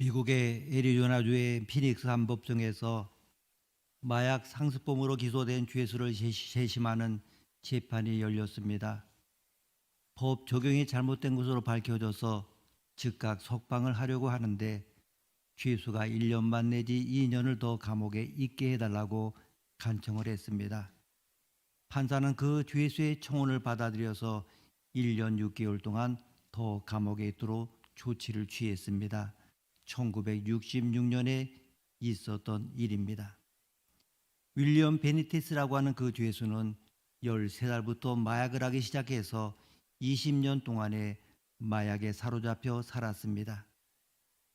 미국의 애리조나주의 피닉스 한 법정에서 마약 상습범으로 기소된 죄수를 재심하는 재판이 열렸습니다. 법 적용이 잘못된 것으로 밝혀져서 즉각 석방을 하려고 하는데 죄수가 1년 반 내지 2년을 더 감옥에 있게 해달라고 간청을 했습니다. 판사는 그 죄수의 청원을 받아들여서 1년 6개월 동안 더 감옥에 있도록 조치를 취했습니다. 1966년에 있었던 일입니다. 윌리엄 베니테스라고 하는 그 죄수는 13살부터 마약을 하기 시작해서 20년 동안에 마약에 사로잡혀 살았습니다.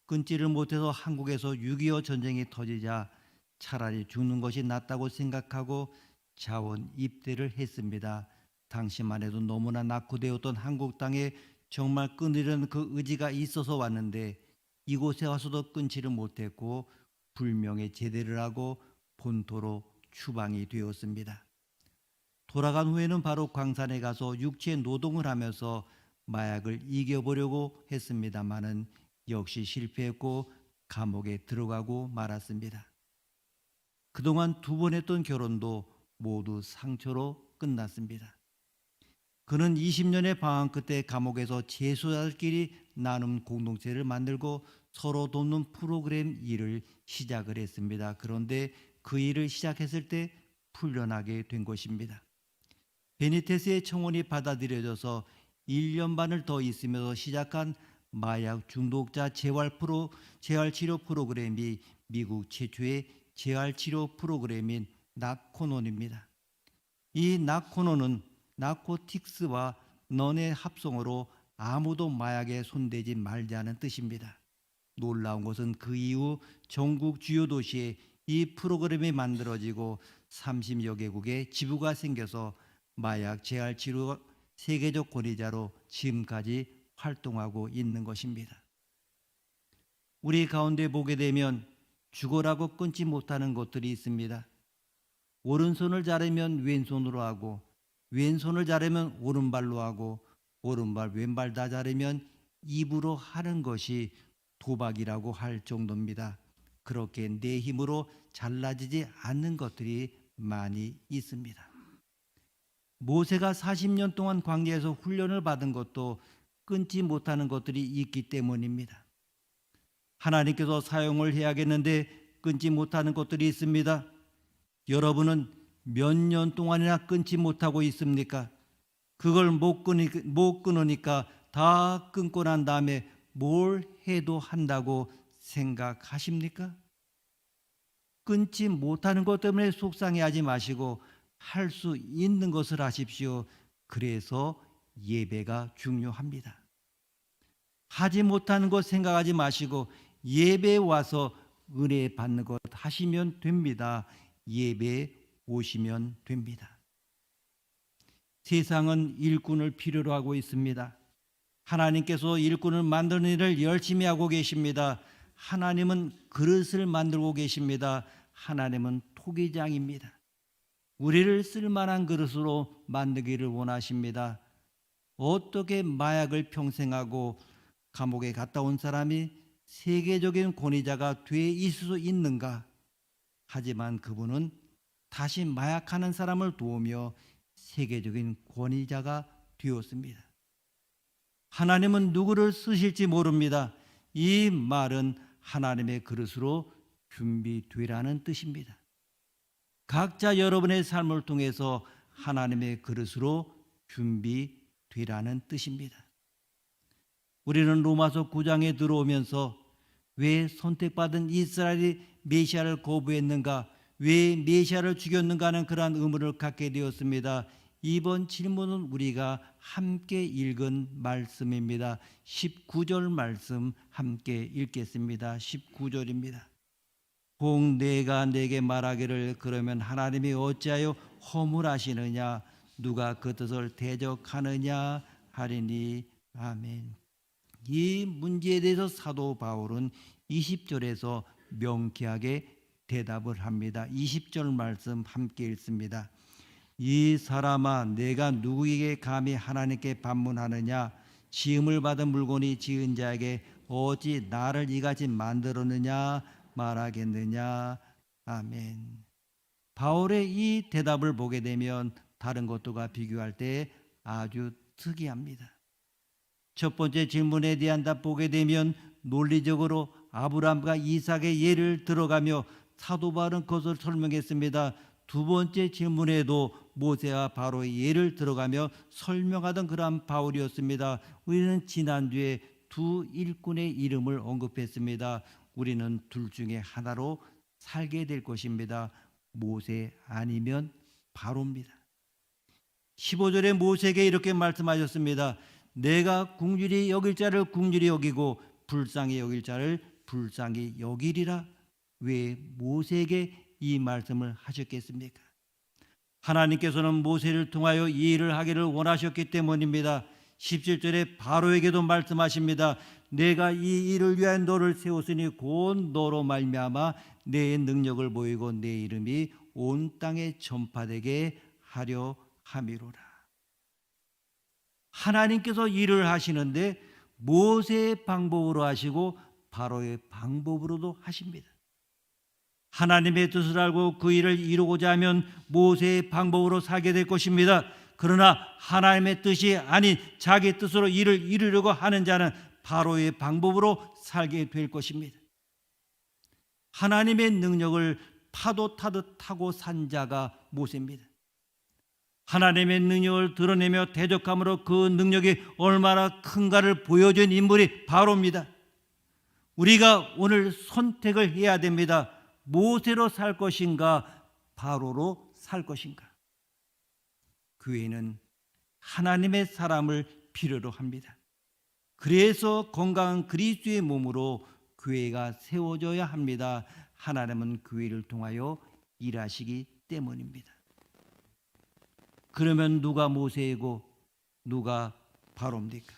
끊지를 못해서 한국에서 6.25 전쟁이 터지자 차라리 죽는 것이 낫다고 생각하고 자원 입대를 했습니다. 당시만 해도 너무나 낙후되었던 한국 땅에 정말 끊으려는 그 의지가 있어서 왔는데 이곳에 와서도 끊지를 못했고 불명예 제대를 하고 본토로 추방이 되었습니다. 돌아간 후에는 바로 광산에 가서 육체 노동을 하면서 마약을 이겨보려고 했습니다마는 역시 실패했고 감옥에 들어가고 말았습니다. 그동안 2번 했던 결혼도 모두 상처로 끝났습니다. 그는 20년의 방황 끝에 감옥에서 재소자들끼리 나눔 공동체를 만들고 서로 돕는 프로그램 일을 시작을 했습니다. 그런데 그 일을 시작했을 때 풀려나게 된 것입니다. 베니테스의 청원이 받아들여져서 1년 반을 더 있으면서 시작한 마약 중독자 재활치료 프로그램이 미국 최초의 재활치료 프로그램인 나코논입니다. 이 나코논은 나코틱스와 넌의 합성어로 아무도 마약에 손대지 말자는 뜻입니다. 놀라운 것은 그 이후 전국 주요 도시에 이 프로그램이 만들어지고 30여 개국에 지부가 생겨서 마약 재활치료 세계적 권위자로 지금까지 활동하고 있는 것입니다. 우리 가운데 보게 되면 죽어라고 끊지 못하는 것들이 있습니다. 오른손을 자르면 왼손으로 하고 왼손을 자르면 오른발로 하고 오른발 왼발 다 자르면 입으로 하는 것이 도박이라고 할 정도입니다. 그렇게 내 힘으로 잘라지지 않는 것들이 많이 있습니다. 모세가 40년 동안 광야에서 훈련을 받은 것도 끊지 못하는 것들이 있기 때문입니다. 하나님께서 사용을 해야겠는데 끊지 못하는 것들이 있습니다. 여러분은 몇 년 동안이나 끊지 못하고 있습니까? 그걸 못 끊으니까 다 끊고 난 다음에 뭘 해도 한다고 생각하십니까? 끊지 못하는 것 때문에 속상해하지 마시고 할 수 있는 것을 하십시오. 그래서 예배가 중요합니다. 하지 못하는 것 생각하지 마시고 예배에 와서 은혜 받는 것 하시면 됩니다. 예배에 오시면 됩니다. 세상은 일꾼을 필요로 하고 있습니다. 하나님께서 일꾼을 만드는 일을 열심히 하고 계십니다. 하나님은 그릇을 만들고 계십니다. 하나님은 토기장입니다. 우리를 쓸만한 그릇으로 만들기를 원하십니다. 어떻게 마약을 평생 하고 감옥에 갔다 온 사람이 세계적인 권위자가 돼 있을 수 있는가? 하지만 그분은 다시 마약하는 사람을 도우며 세계적인 권위자가 되었습니다. 하나님은 누구를 쓰실지 모릅니다. 이 말은 하나님의 그릇으로 준비되라는 뜻입니다. 각자 여러분의 삶을 통해서 하나님의 그릇으로 준비되라는 뜻입니다. 우리는 로마서 9장에 들어오면서 왜 선택받은 이스라엘이 메시아를 거부했는가, 왜 메시아를 죽였는가 하는 그러한 의문을 갖게 되었습니다. 이번 질문은 우리가 함께 읽은 말씀입니다. 19절 말씀 함께 읽겠습니다. 19절입니다. 혹 내가 내게 말하기를 그러면 하나님이 어찌하여 허물하시느냐, 누가 그 뜻을 대적하느냐 하리니. 아멘. 이 문제에 대해서 사도 바울은 20절에서 명쾌하게 대답을 합니다. 20절 말씀 함께 읽습니다. 이 사람아, 내가 누구에게 감히 하나님께 반문하느냐? 지음을 받은 물건이 지은 자에게 어찌 나를 이같이 만들었느냐 말하겠느냐. 아멘. 바울의 이 대답을 보게 되면 다른 것들과 비교할 때 아주 특이합니다. 첫 번째 질문에 대한 답 보게 되면 논리적으로 아브라함과 이삭의 예를 들어가며 사도 바울은 그것을 설명했습니다. 두 번째 질문에도 모세와 바로의 예를 들어가며 설명하던 그러한 바울이었습니다. 우리는 지난주에 두 일꾼의 이름을 언급했습니다. 우리는 둘 중에 하나로 살게 될 것입니다. 모세 아니면 바로입니다. 15절에 모세에게 이렇게 말씀하셨습니다. 내가 긍휼히 여길 자를 긍휼히 여기고 불쌍히 여길 자를 불쌍히 여기리라. 왜 모세에게 이 말씀을 하셨겠습니까? 하나님께서는 모세를 통하여 이 일을 하기를 원하셨기 때문입니다. 17절에 바로에게도 말씀하십니다. 내가 이 일을 위하여 너를 세웠으니 곧 너로 말미암아 내 능력을 보이고 내 이름이 온 땅에 전파되게 하려 함이로라. 하나님께서 일을 하시는데 모세의 방법으로 하시고 바로의 방법으로도 하십니다. 하나님의 뜻을 알고 그 일을 이루고자 하면 모세의 방법으로 살게 될 것입니다. 그러나 하나님의 뜻이 아닌 자기 뜻으로 일을 이루려고 하는 자는 바로의 방법으로 살게 될 것입니다. 하나님의 능력을 파도 타듯 타고 산 자가 모세입니다. 하나님의 능력을 드러내며 대적함으로 그 능력이 얼마나 큰가를 보여준 인물이 바로입니다. 우리가 오늘 선택을 해야 됩니다. 모세로 살 것인가 바로로 살 것인가. 교회는 하나님의 사람을 필요로 합니다. 그래서 건강한 그리스도의 몸으로 교회가 세워져야 합니다. 하나님은 교회를 통하여 일하시기 때문입니다. 그러면 누가 모세이고 누가 바로입니까?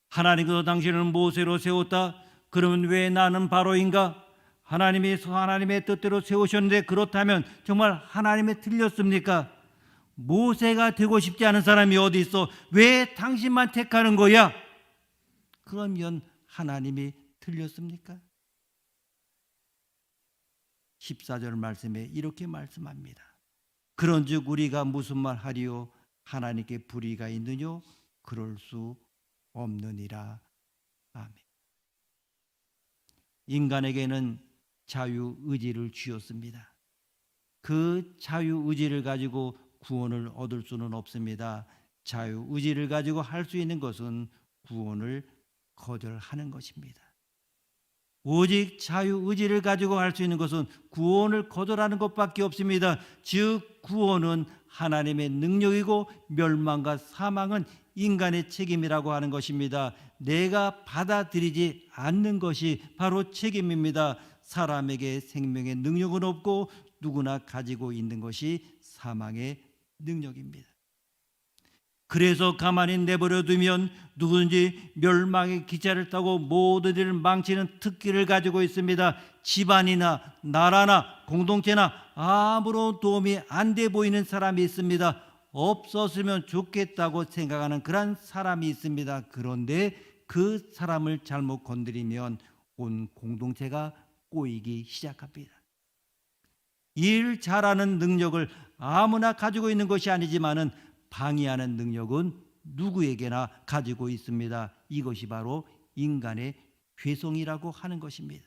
하나님께서 당신을 모세로 세웠다. 그러면 왜 나는 바로인가? 하나님의 뜻대로 세우셨는데 그렇다면 정말 하나님이 틀렸습니까? 모세가 되고 싶지 않은 사람이 어디 있어? 왜 당신만 택하는 거야? 그러면 하나님이 틀렸습니까? 14절 말씀에 이렇게 말씀합니다. 그런즉 우리가 무슨 말 하리요? 하나님께 불의가 있느뇨? 그럴 수 없느니라. 아멘. 인간에게는 자유의지를 주었습니다. 그 자유의지를 가지고 구원을 얻을 수는 없습니다. 자유의지를 가지고 할 수 있는 것은 구원을 거절하는 것입니다. 오직 자유의지를 가지고 할 수 있는 것은 구원을 거절하는 것밖에 없습니다. 즉 구원은 하나님의 능력이고 멸망과 사망은 인간의 책임이라고 하는 것입니다. 내가 받아들이지 않는 것이 바로 책임입니다. 사람에게 생명의 능력은 없고 누구나 가지고 있는 것이 사망의 능력입니다. 그래서 가만히 내버려 두면 누구든지 멸망의 기차를 타고 모든 일을 망치는 특기를 가지고 있습니다. 집안이나 나라나 공동체나 아무런 도움이 안 돼 보이는 사람이 있습니다. 없었으면 좋겠다고 생각하는 그런 사람이 있습니다. 그런데 그 사람을 잘못 건드리면 온 공동체가 꼬이기 시작합니다. 일 잘하는 능력을 아무나 가지고 있는 것이 아니지만은 방해하는 능력은 누구에게나 가지고 있습니다. 이것이 바로 인간의 죄성이라고 하는 것입니다.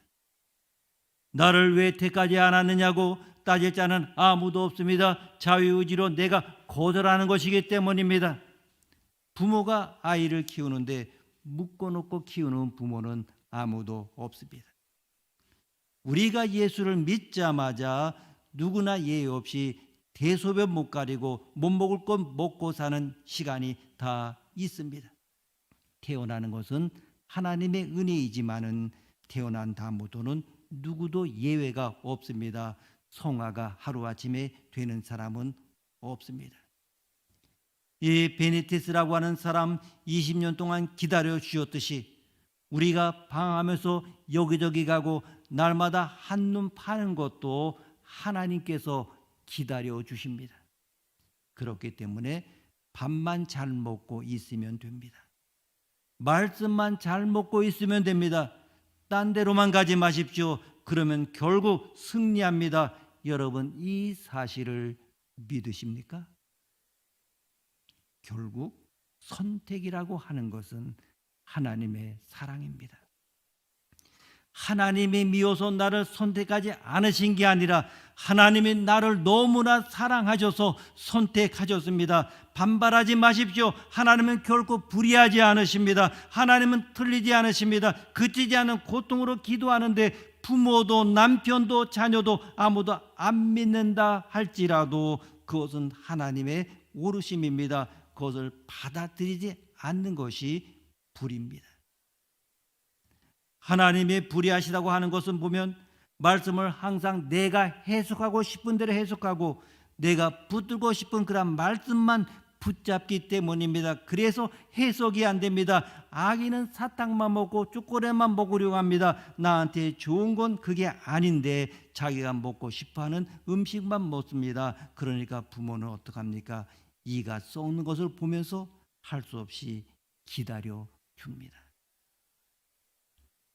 나를 왜 택하지 않았느냐고 따질 자는 아무도 없습니다. 자유의지로 내가 거절하는 것이기 때문입니다. 부모가 아이를 키우는데 묶어놓고 키우는 부모는 아무도 없습니다. 우리가 예수를 믿자마자 누구나 예외 없이 대소변 못 가리고 못 먹을 것 먹고 사는 시간이 다 있습니다. 태어나는 것은 하나님의 은혜이지만은 태어난 다음부터는 누구도 예외가 없습니다. 성화가 하루아침에 되는 사람은 없습니다. 이 베네티스라고 하는 사람 20년 동안 기다려 주었듯이 우리가 방황하면서 여기저기 가고 날마다 한눈 파는 것도 하나님께서 기다려 주십니다. 그렇기 때문에 밥만 잘 먹고 있으면 됩니다. 말씀만 잘 먹고 있으면 됩니다. 딴 데로만 가지 마십시오. 그러면 결국 승리합니다. 여러분, 이 사실을 믿으십니까? 결국 선택이라고 하는 것은 하나님의 사랑입니다. 하나님이 미워서 나를 선택하지 않으신 게 아니라 하나님이 나를 너무나 사랑하셔서 선택하셨습니다. 반발하지 마십시오. 하나님은 결코 불의하지 않으십니다. 하나님은 틀리지 않으십니다. 그치지 않은 고통으로 기도하는데 부모도 남편도 자녀도 아무도 안 믿는다 할지라도 그것은 하나님의 오르심입니다. 그것을 받아들이지 않는 것이 불의입니다. 하나님이 불의하시다고 하는 것은 보면 말씀을 항상 내가 해석하고 싶은 대로 해석하고 내가 붙들고 싶은 그런 말씀만 붙잡기 때문입니다. 그래서 해석이 안 됩니다. 아기는 사탕만 먹고 초콜릿만 먹으려고 합니다. 나한테 좋은 건 그게 아닌데 자기가 먹고 싶어하는 음식만 먹습니다. 그러니까 부모는 어떡합니까? 이가 썩는 것을 보면서 할 수 없이 기다려 줍니다.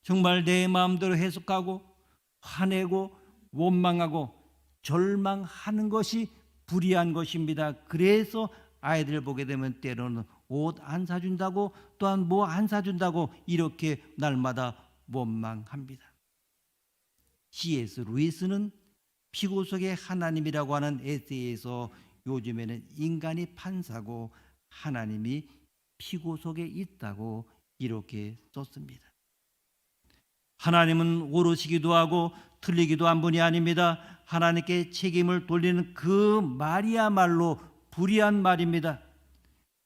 정말 내 마음대로 해석하고 화내고 원망하고 절망하는 것이 불의한 것입니다. 그래서 아이들 보게 되면 때로는 옷 안 사준다고 또한 뭐 안 사준다고 이렇게 날마다 원망합니다. C.S. 루이스는 피고 속의 하나님이라고 하는 에세이에서 요즘에는 인간이 판사고 하나님이 피고 속에 있다고 이렇게 썼습니다. 하나님은 오르시기도 하고 틀리기도 한 분이 아닙니다. 하나님께 책임을 돌리는 그 말이야말로 불의한 말입니다.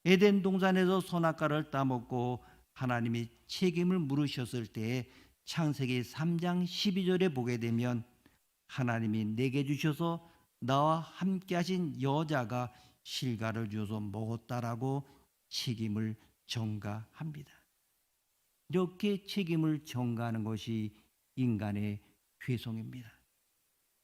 에덴 동산에서 선악과를 따먹고 하나님이 책임을 물으셨을 때 창세기 3장 12절에 보게 되면 하나님이 내게 주셔서 나와 함께 하신 여자가 실과를 주어서 먹었다라고 책임을 전가합니다. 이렇게 책임을 전가하는 것이 인간의 죄송입니다.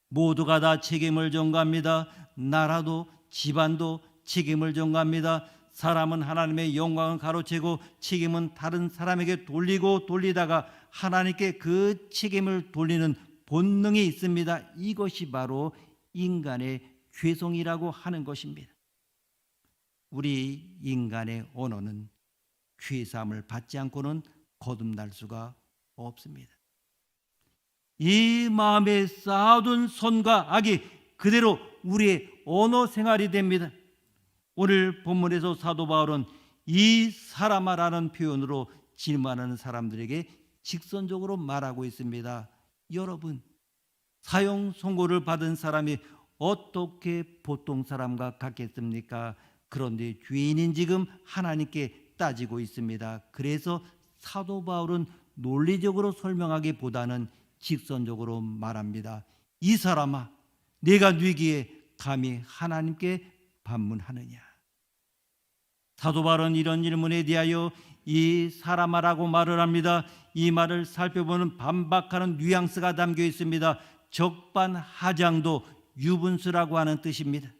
모두가 다 책임을 전가합니다. 나라도 집안도 책임을 전가합니다. 사람은 하나님의 영광을 가로채고 책임은 다른 사람에게 돌리다가 하나님께 그 책임을 돌리는 본능이 있습니다. 이것이 바로 인간의 죄송이라고 하는 것입니다. 우리 인간의 언어는 죄사함을 받지 않고는 거듭날 수가 없습니다. 이 마음에 쌓아둔 선과 악이 그대로 우리의 언어 생활이 됩니다. 오늘 본문에서 사도 바울은 이 사람아라는 표현으로 질문하는 사람들에게 직선적으로 말하고 있습니다. 여러분, 사형 선고를 받은 사람이 어떻게 보통 사람과 같겠습니까? 그런데 죄인인 지금 하나님께 따지고 있습니다. 그래서 사도 바울은 논리적으로 설명하기보다는 직선적으로 말합니다. 이 사람아, 내가 뉘기에 감히 하나님께 반문하느냐? 사도 바울은 이런 질문에 대하여 이 사람아라고 말을 합니다. 이 말을 살펴보면 반박하는 뉘앙스가 담겨 있습니다. 적반하장도 유분수라고 하는 뜻입니다.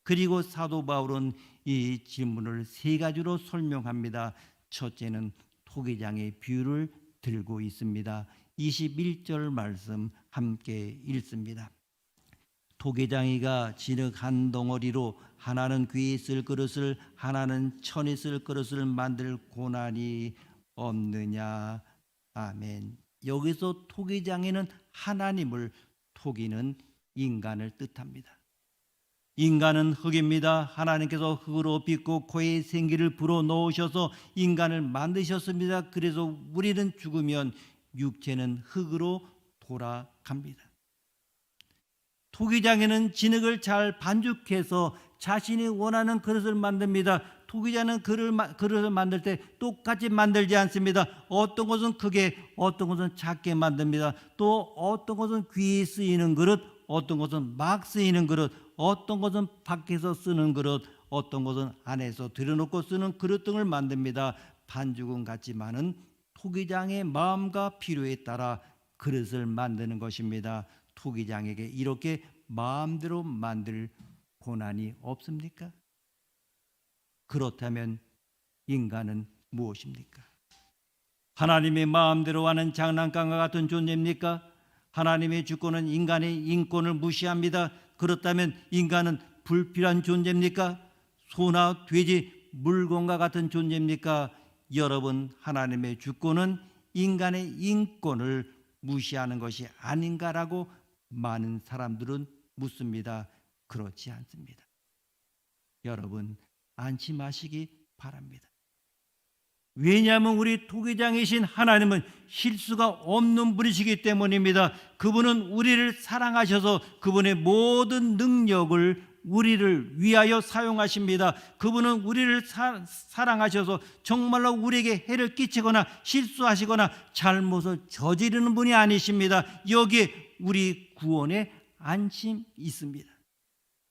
그리고 사도 바울은 이 질문을 세 가지로 설명합니다. 첫째는 토기장의 비유를 들고 있습니다. 21절 말씀 함께 읽습니다. 토기장이가 진흙 한 덩어리로 하나는 귀에 쓸 그릇을 하나는 천에 쓸 그릇을 만들 고난이 없느냐. 아멘. 여기서 토기장이는 하나님을, 토기는 인간을 뜻합니다. 인간은 흙입니다. 하나님께서 흙으로 빚고 코에 생기를 불어넣으셔서 인간을 만드셨습니다. 그래서 우리는 죽으면 육체는 흙으로 돌아갑니다. 토기장에는 진흙을 잘 반죽해서 자신이 원하는 그릇을 만듭니다. 토기장은 그릇을 만들 때 똑같이 만들지 않습니다. 어떤 것은 크게, 어떤 것은 작게 만듭니다. 또 어떤 것은 귀에 쓰이는 그릇, 어떤 것은 막 쓰이는 그릇, 어떤 것은 밖에서 쓰는 그릇, 어떤 것은 안에서 들여놓고 쓰는 그릇 등을 만듭니다. 반죽은 같지만은 토기장의 마음과 필요에 따라 그릇을 만드는 것입니다. 토기장에게 이렇게 마음대로 만들 고난이 없습니까? 그렇다면 인간은 무엇입니까? 하나님의 마음대로 하는 장난감과 같은 존재입니까? 하나님의 주권은 인간의 인권을 무시합니다. 그렇다면 인간은 불필요한 존재입니까? 소나 돼지, 물건과 같은 존재입니까? 여러분, 하나님의 주권은 인간의 인권을 무시하는 것이 아닌가라고 많은 사람들은 묻습니다. 그렇지 않습니다. 여러분, 안심하시기 바랍니다. 왜냐하면 우리 토기장이신 하나님은 실수가 없는 분이시기 때문입니다. 그분은 우리를 사랑하셔서 그분의 모든 능력을 우리를 위하여 사용하십니다. 그분은 우리를 사랑하셔서 정말로 우리에게 해를 끼치거나 실수하시거나 잘못을 저지르는 분이 아니십니다. 여기에 우리 구원의 안심이 있습니다.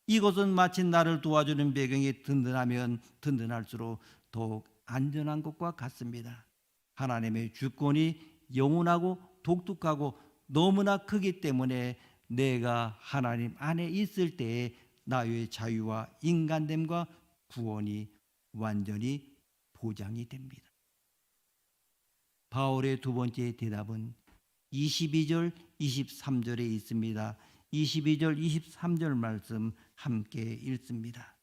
이것은 마치 나를 도와주는 배경이 든든하면 든든할수록 더욱 안전한 것과 같습니다. 하나님의 주권이 영원하고 독특하고 너무나 크기 때문에 내가 하나님 안에 있을 때에 나의 자유와 인간됨과 구원이 완전히 보장이 됩니다. 바울의 두 번째 대답은 22절, 23절에 있습니다. 22절, 23절 말씀 함께 읽습니다.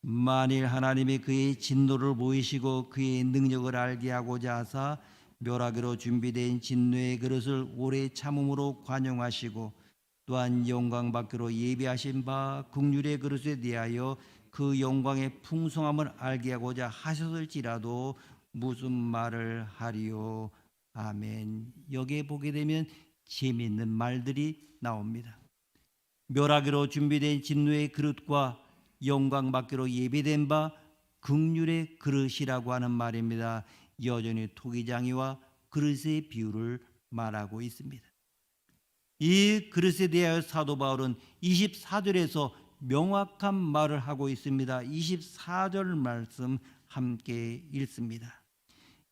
만일 하나님이 그의 진노를 보이시고 그의 능력을 알게 하고자 하사 멸하기로 준비된 진노의 그릇을 오래 참음으로 관용하시고 또한 영광 받기로 예비하신 바 긍휼의 그릇에 대하여 그 영광의 풍성함을 알게 하고자 하셨을지라도 무슨 말을 하리요. 아멘. 여기에 보게 되면 재미있는 말들이 나옵니다. 멸하기로 준비된 진노의 그릇과 영광 받기로 예비된 바 긍휼의 그릇이라고 하는 말입니다. 여전히 토기장이와 그릇의 비유를 말하고 있습니다. 이 그릇에 대하여 사도 바울은 24절에서 명확한 말을 하고 있습니다. 24절 말씀 함께 읽습니다.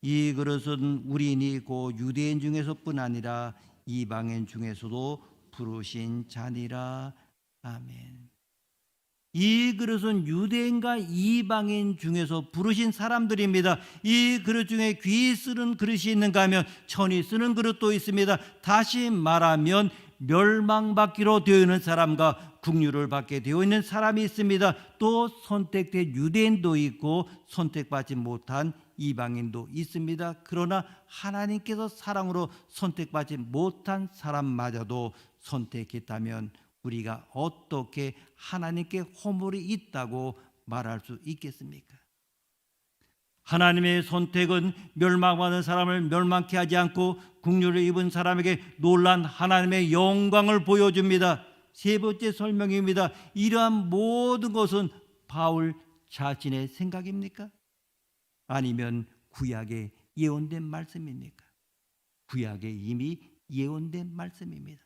이 그릇은 우리인이 고 유대인 중에서뿐 아니라 이방인 중에서도 부르신 자니라. 아멘. 이 그릇은 유대인과 이방인 중에서 부르신 사람들입니다. 이 그릇 중에 귀 쓰는 그릇이 있는가 하면 천이 쓰는 그릇도 있습니다. 다시 말하면 멸망받기로 되어 있는 사람과 긍휼을 받게 되어 있는 사람이 있습니다. 또 선택된 유대인도 있고 선택받지 못한 이방인도 있습니다. 그러나 하나님께서 사랑으로 선택받지 못한 사람마저도 선택했다면 우리가 어떻게 하나님께 허물이 있다고 말할 수 있겠습니까? 하나님의 선택은 멸망받은 사람을 멸망케 하지 않고 긍휼을 입은 사람에게 놀란 하나님의 영광을 보여줍니다. 세 번째 설명입니다. 이러한 모든 것은 바울 자신의 생각입니까? 아니면 구약에 예언된 말씀입니까? 구약에 이미 예언된 말씀입니다.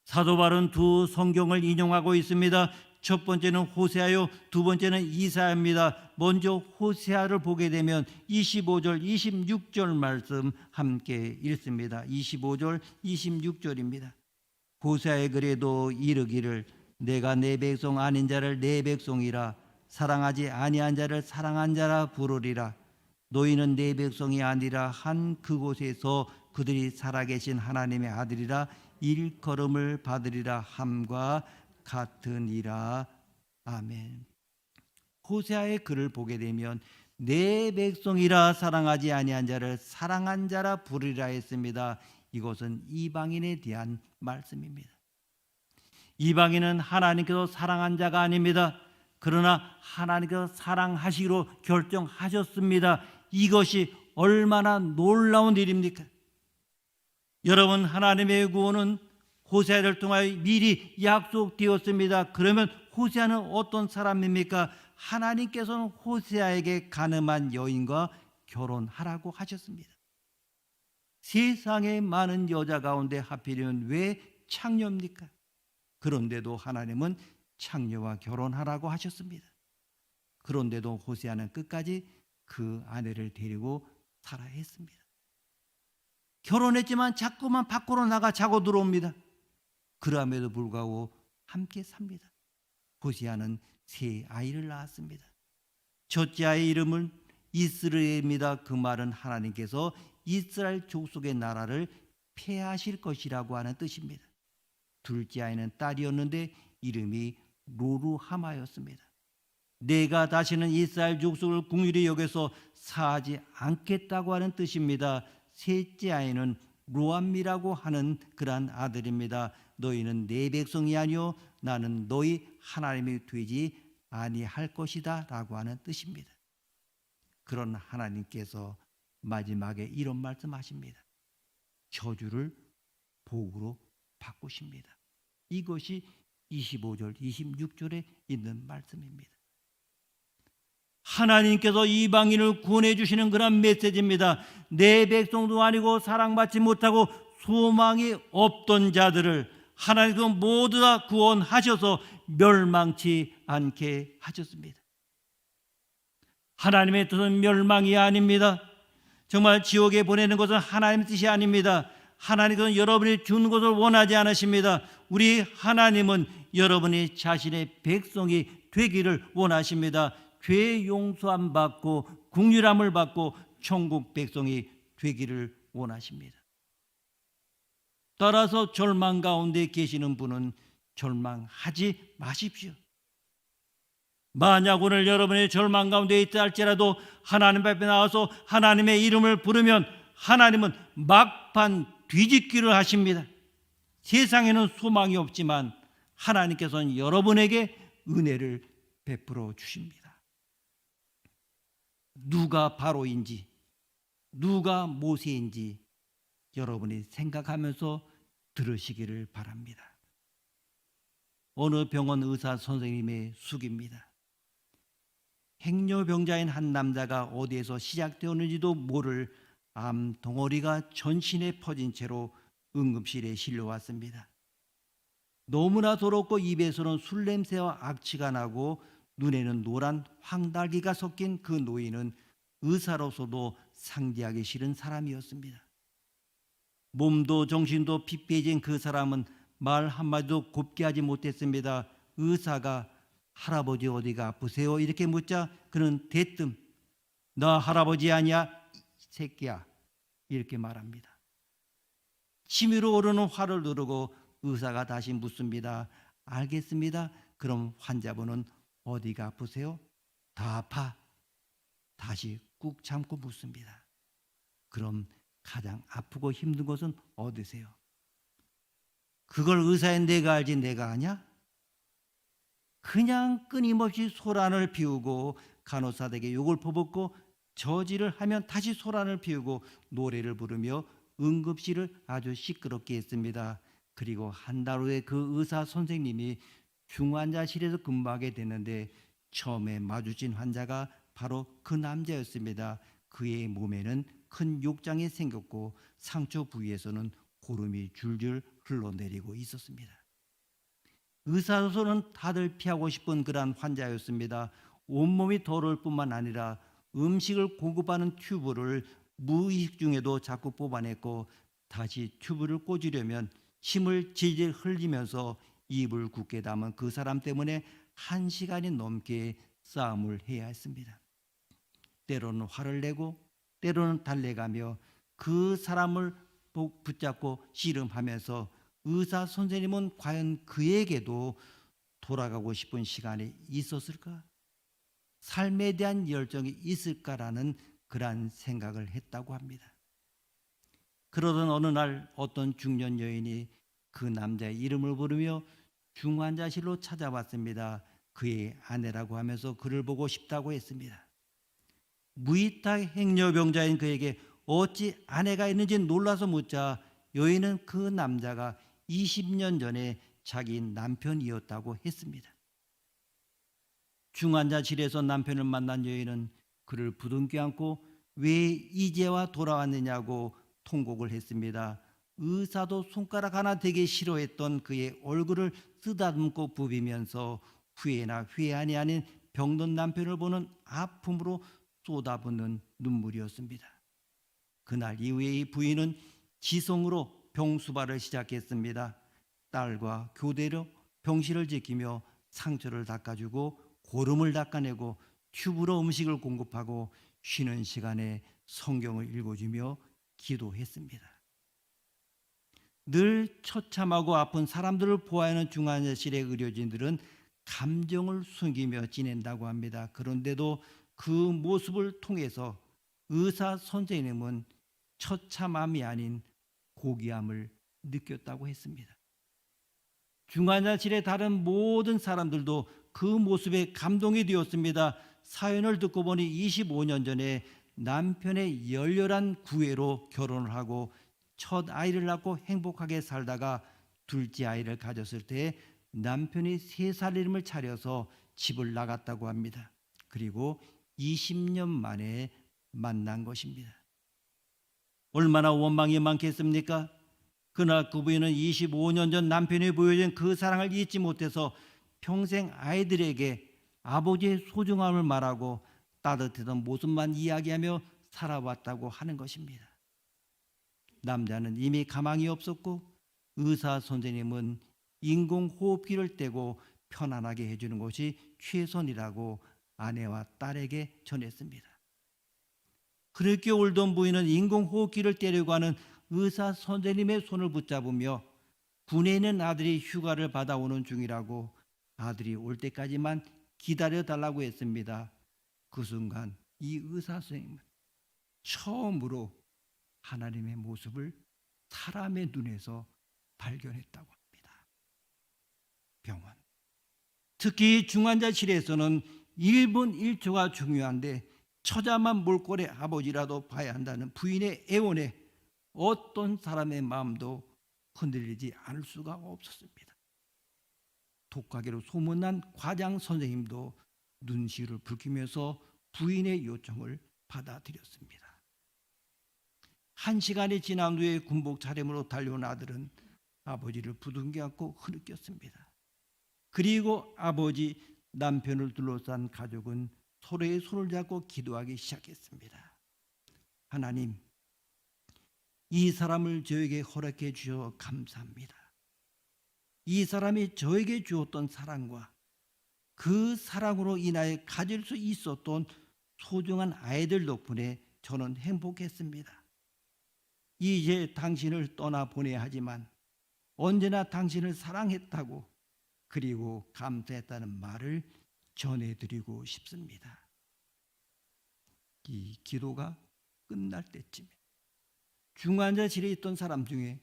사도 바울은 두 성경을 인용하고 있습니다. 첫 번째는 호세아요, 두 번째는 이사야입니다. 먼저 호세아를 보게 되면 25절, 26절 말씀 함께 읽습니다. 25절, 26절입니다. 호세아의 글에도 이르기를 내가 내 백성 아닌 자를 내 백성이라 사랑하지 아니한 자를 사랑한 자라 부르리라. 너희는 내 백성이 아니라 한 그곳에서 그들이 살아계신 하나님의 아들이라 일컬음을 받으리라 함과 같으니라. 아멘. 호세아의 글을 보게 되면 내 백성이라 사랑하지 아니한 자를 사랑한 자라 부르리라 했습니다. 이것은 이방인에 대한 말씀입니다. 이방인은 하나님께서 사랑한 자가 아닙니다. 그러나 하나님께서 사랑하시기로 결정하셨습니다. 이것이 얼마나 놀라운 일입니까? 여러분, 하나님의 구원은 호세아를 통하여 미리 약속되었습니다. 그러면 호세아는 어떤 사람입니까? 하나님께서는 호세아에게 가늠한 여인과 결혼하라고 하셨습니다. 세상에 많은 여자 가운데 하필이면 왜 창녀입니까? 그런데도 하나님은 창녀와 결혼하라고 하셨습니다. 그런데도 호세아는 끝까지 그 아내를 데리고 살아야 했습니다. 결혼했지만 자꾸만 밖으로 나가 자고 들어옵니다. 그럼에도 불구하고 함께 삽니다. 호세아는 세 아이를 낳았습니다. 첫째 아이 이름은 이스라엘입니다. 그 말은 하나님께서 이스라엘 족속의 나라를 폐하실 것이라고 하는 뜻입니다. 둘째 아이는 딸이었는데 이름이 로루하마였습니다. 내가 다시는 이스라엘 족속을 긍휼히 여겨서 사하지 않겠다고 하는 뜻입니다. 셋째 아이는 로암미라고 하는 그러한 아들입니다. 너희는 내 백성이 아니요 나는 너희 하나님이 되지 아니할 것이다 라고 하는 뜻입니다. 그런 하나님께서 마지막에 이런 말씀하십니다. 저주를 복으로 바꾸십니다. 이것이 25절 26절에 있는 말씀입니다. 하나님께서 이방인을 구원해 주시는 그런 메시지입니다. 내 백성도 아니고 사랑받지 못하고 소망이 없던 자들을 하나님께서 모두 다 구원하셔서 멸망치 않게 하셨습니다. 하나님의 뜻은 멸망이 아닙니다. 정말 지옥에 보내는 것은 하나님의 뜻이 아닙니다. 하나님은 여러분이 죽는 것을 원하지 않으십니다. 우리 하나님은 여러분이 자신의 백성이 되기를 원하십니다. 죄 용서함 받고 긍휼함을 받고 천국 백성이 되기를 원하십니다. 따라서 절망 가운데 계시는 분은 절망하지 마십시오. 만약 오늘 여러분의 절망 가운데 있다 할지라도 하나님 앞에 나와서 하나님의 이름을 부르면 하나님은 막판 뒤집기를 하십니다. 세상에는 소망이 없지만 하나님께서는 여러분에게 은혜를 베풀어 주십니다. 누가 바로인지 누가 모세인지 여러분이 생각하면서 들으시기를 바랍니다. 어느 병원 의사 선생님의 숙입니다. 행여병자인 한 남자가 어디에서 시작되었는지도 모를 암 덩어리가 전신에 퍼진 채로 응급실에 실려왔습니다. 너무나 더럽고 입에서는 술 냄새와 악취가 나고 눈에는 노란 황달기가 섞인 그 노인은 의사로서도 상대하기 싫은 사람이었습니다. 몸도 정신도 피폐해진 그 사람은 말 한마디도 곱게 하지 못했습니다. 의사가 할아버지 어디가 아프세요? 이렇게 묻자 그는 대뜸 너 할아버지 아니야? 이 새끼야 이렇게 말합니다. 치밀어 오르는 화를 누르고 의사가 다시 묻습니다. 알겠습니다. 그럼 환자분은 어디가 아프세요? 다 아파. 다시 꾹 참고 묻습니다. 그럼 가장 아프고 힘든 것은 어디세요? 그걸 의사인 내가 알지 내가 아냐? 그냥 끊임없이 소란을 피우고 간호사에게 욕을 퍼붓고 저지를 하면 다시 소란을 피우고 노래를 부르며 응급실을 아주 시끄럽게 했습니다. 그리고 한 달 후에 그 의사 선생님이 중환자실에서 근무하게 됐는데 처음에 마주친 환자가 바로 그 남자였습니다. 그의 몸에는 큰 욕장이 생겼고 상처 부위에서는 고름이 줄줄 흘러내리고 있었습니다. 의사로서는 다들 피하고 싶은 그러한 환자였습니다. 온몸이 더러울 뿐만 아니라 음식을 공급하는 튜브를 무의식 중에도 자꾸 뽑아냈고 다시 튜브를 꽂으려면 침을 질질 흘리면서 입을 굳게 담은 그 사람 때문에 1시간이 넘게 싸움을 해야 했습니다. 때로는 화를 내고 때로는 달래가며 그 사람을 붙잡고 씨름하면서 의사 선생님은 과연 그에게도 돌아가고 싶은 시간이 있었을까? 삶에 대한 열정이 있을까라는 그러한 생각을 했다고 합니다. 그러던 어느 날 어떤 중년 여인이 그 남자의 이름을 부르며 중환자실로 찾아왔습니다. 그의 아내라고 하면서 그를 보고 싶다고 했습니다. 무이타 행여병자인 그에게 어찌 아내가 있는지 놀라서 묻자 여인은 그 남자가 20년 전에 자기 남편이었다고 했습니다. 중환자실에서 남편을 만난 여인은 그를 부둥켜 안고 왜 이제와 돌아왔느냐고 통곡을 했습니다. 의사도 손가락 하나 대기 싫어했던 그의 얼굴을 쓰다듬고 부비면서 후회나 후회한이 아닌 병든 남편을 보는 아픔으로 쏟아붓는 눈물이었습니다. 그날 이후에 이 부인은 지성으로 병수발을 시작했습니다. 딸과 교대로 병실을 지키며 상처를 닦아주고 고름을 닦아내고 튜브로 음식을 공급하고 쉬는 시간에 성경을 읽어주며 기도했습니다. 늘 처참하고 아픈 사람들을 보아하는 중환자실의 의료진들은 감정을 숨기며 지낸다고 합니다. 그런데도 그 모습을 통해서 의사 선생님은 처참함이 아닌 고귀함을 느꼈다고 했습니다. 중환자실의 다른 모든 사람들도 그 모습에 감동이 되었습니다. 사연을 듣고 보니 25년 전에 남편의 열렬한 구애로 결혼을 하고 첫 아이를 낳고 행복하게 살다가 둘째 아이를 가졌을 때 남편이 3살 이름을 차려서 집을 나갔다고 합니다. 그리고 20년 만에 만난 것입니다. 얼마나 원망이 많겠습니까? 그러나 그 부인은 25년 전 남편이 보여준 그 사랑을 잊지 못해서 평생 아이들에게 아버지의 소중함을 말하고 따뜻했던 모습만 이야기하며 살아왔다고 하는 것입니다. 남자는 이미 가망이 없었고 의사 선생님은 인공호흡기를 떼고 편안하게 해주는 것이 최선이라고 아내와 딸에게 전했습니다. 그렇게 울던 부인은 인공호흡기를 떼려고 하는 의사 선생님의 손을 붙잡으며 군에 있는 아들이 휴가를 받아오는 중이라고 아들이 올 때까지만 기다려달라고 했습니다. 그 순간 이 의사 선생님은 처음으로 하나님의 모습을 사람의 눈에서 발견했다고 합니다. 병원, 특히 중환자실에서는 1분 1초가 중요한데 처자만 몰골의 아버지라도 봐야 한다는 부인의 애원에 어떤 사람의 마음도 흔들리지 않을 수가 없었습니다. 독하기로 소문난 과장 선생님도 눈시울을 붉히면서 부인의 요청을 받아들였습니다. 1시간이 지난 후에 군복 차림으로 달려온 아들은 아버지를 부둥켜 안고 흐느꼈습니다. 그리고 아버지, 남편을 둘러싼 가족은 서로의 손을 잡고 기도하기 시작했습니다. 하나님, 이 사람을 저에게 허락해 주셔서 감사합니다. 이 사람이 저에게 주었던 사랑과 그 사랑으로 인하여 가질 수 있었던 소중한 아이들 덕분에 저는 행복했습니다. 이제 당신을 떠나보내야 하지만 언제나 당신을 사랑했다고 그리고 감사했다는 말을 전해드리고 싶습니다. 이 기도가 끝날 때쯤에 중환자실에 있던 사람 중에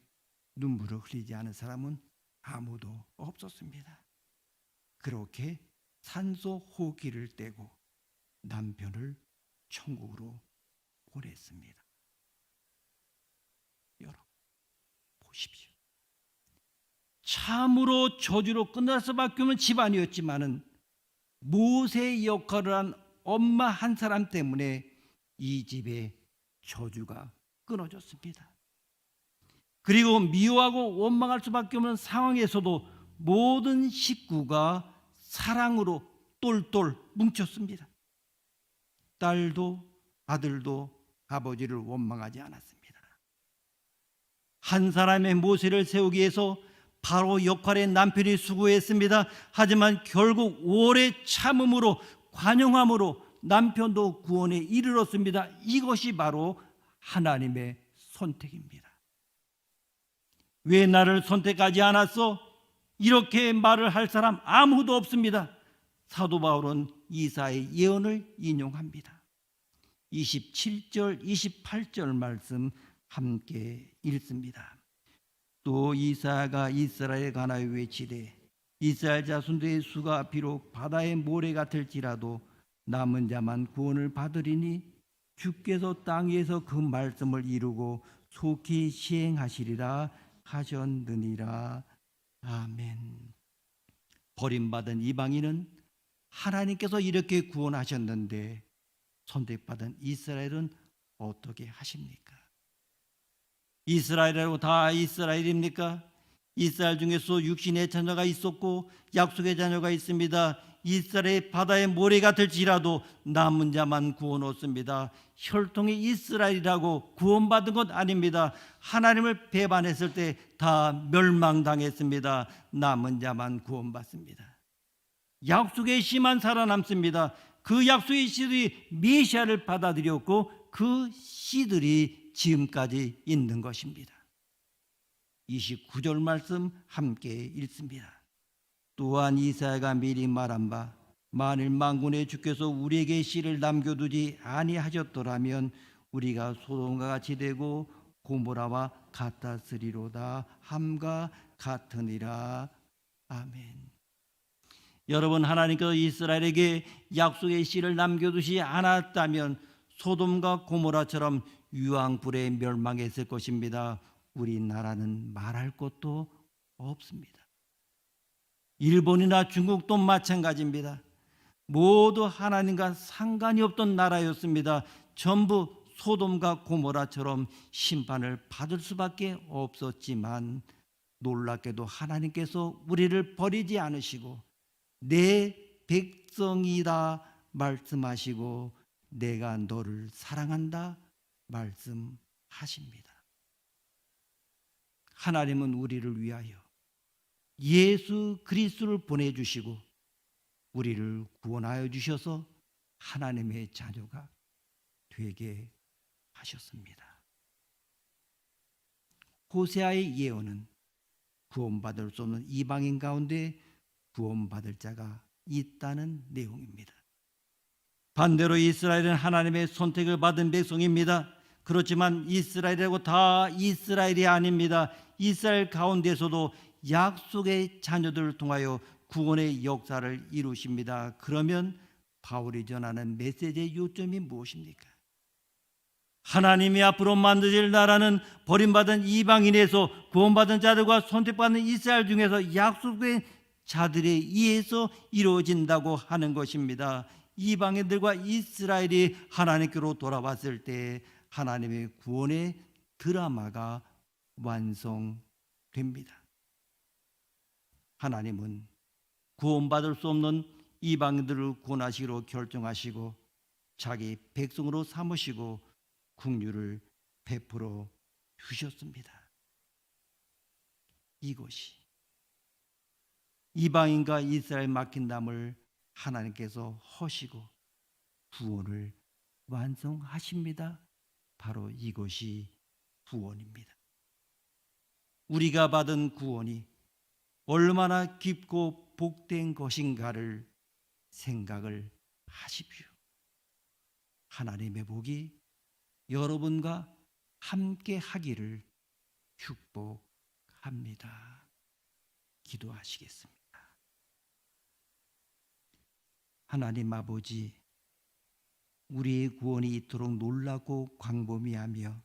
눈물을 흘리지 않은 사람은 아무도 없었습니다. 그렇게 산소 호흡기를 떼고 남편을 천국으로 보냈습니다. 여러분 보십시오. 참으로 저주로 끝날 수밖에 없는 집안이었지만은 모세의 역할을 한 엄마 한 사람 때문에 이 집의 저주가 끊어졌습니다. 그리고 미워하고 원망할 수밖에 없는 상황에서도 모든 식구가 사랑으로 똘똘 뭉쳤습니다. 딸도 아들도 아버지를 원망하지 않았습니다. 한 사람의 모세를 세우기 위해서 바로 역할의 남편이 수고했습니다. 하지만 결국 오래 참음으로 관용함으로 남편도 구원에 이르렀습니다. 이것이 바로 하나님의 선택입니다. 왜 나를 선택하지 않았어? 이렇게 말을 할 사람 아무도 없습니다. 사도 바울은 이사야의 예언을 인용합니다. 27절, 28절 말씀 함께 읽습니다. 또 이사야가 이스라엘에 관하여 외치되 이스라엘 자손들의 수가 비록 바다의 모래 같을지라도 남은 자만 구원을 받으리니 주께서 땅 위에서 그 말씀을 이루고 속히 시행하시리라 하셨느니라. 아멘. 버림받은 이방인은 하나님께서 이렇게 구원하셨는데 선택받은 이스라엘은 어떻게 하십니까? 이스라엘이라고 다 이스라엘입니까? 이스라엘 중에서 육신의 자녀가 있었고 약속의 자녀가 있습니다. 이스라엘 바다의 모래 같을지라도 남은 자만 구원 얻습니다. 혈통이 이스라엘이라고 구원받은 것 아닙니다. 하나님을 배반했을 때 다 멸망당했습니다. 남은 자만 구원받습니다. 약속의 씨만 살아남습니다. 그 약속의 씨들이 메시아를 받아들였고 그 씨들이 지금까지 있는 것입니다. 29절 말씀 함께 읽습니다. 또한 이사야가 미리 말한 바 만일 만군의 주께서 우리에게 씨를 남겨두지 아니하셨더라면 우리가 소돔과 같이 되고 고모라와 같았으리로다 함과 같으니라. 아멘. 여러분, 하나님께서 이스라엘에게 약속의 씨를 남겨두지 않았다면 소돔과 고모라처럼 유황불에 멸망했을 것입니다. 우리나라는 말할 것도 없습니다. 일본이나 중국도 마찬가지입니다. 모두 하나님과 상관이 없던 나라였습니다. 전부 소돔과 고모라처럼 심판을 받을 수밖에 없었지만 놀랍게도 하나님께서 우리를 버리지 않으시고 내 백성이다 말씀하시고 내가 너를 사랑한다 말씀하십니다. 하나님은 우리를 위하여 예수 그리스도를 보내주시고 우리를 구원하여 주셔서 하나님의 자녀가 되게 하셨습니다. 호세아의 예언은 구원받을 수 없는 이방인 가운데 구원받을 자가 있다는 내용입니다. 반대로 이스라엘은 하나님의 선택을 받은 백성입니다. 그렇지만 이스라엘이라고 다 이스라엘이 아닙니다. 이스라엘 가운데서도 약속의 자녀들을 통하여 구원의 역사를 이루십니다. 그러면 바울이 전하는 메시지의 요점이 무엇입니까? 하나님이 앞으로 만드실 나라는 버림받은 이방인에서 구원받은 자들과 선택받은 이스라엘 중에서 약속된 자들에 의해서 이루어진다고 하는 것입니다. 이방인들과 이스라엘이 하나님께로 돌아왔을 때 하나님의 구원의 드라마가 완성됩니다. 하나님은 구원받을 수 없는 이방인들을 구원하시기로 결정하시고 자기 백성으로 삼으시고 긍휼을 베풀어 주셨습니다. 이것이 이방인과 이스라엘 막힌 담을 하나님께서 허시고 구원을 완성하십니다. 바로 이것이 구원입니다. 우리가 받은 구원이 얼마나 깊고 복된 것인가를 생각을 하십시오. 하나님의 복이 여러분과 함께 하기를 축복합니다. 기도하시겠습니다. 하나님 아버지, 우리의 구원이 이토록 놀랍고 광범위하며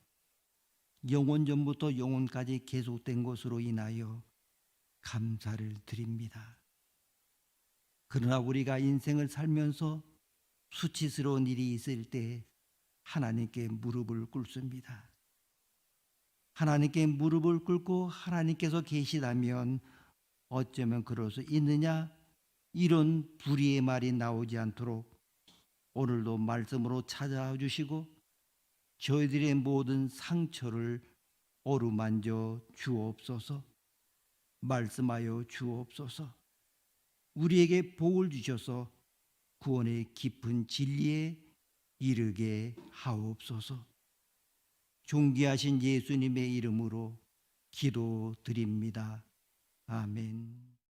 영원 전부터 영원까지 계속된 것으로 인하여 감사를 드립니다. 그러나 우리가 인생을 살면서 수치스러운 일이 있을 때 하나님께 무릎을 꿇습니다. 하나님께 무릎을 꿇고 하나님께서 계시다면 어쩌면 그럴 수 있느냐, 이런 불의의 말이 나오지 않도록 오늘도 말씀으로 찾아와 주시고 저희들의 모든 상처를 어루만져 주옵소서. 말씀하여 주옵소서. 우리에게 복을 주셔서 구원의 깊은 진리에 이르게 하옵소서. 존귀하신 예수님의 이름으로 기도드립니다. 아멘.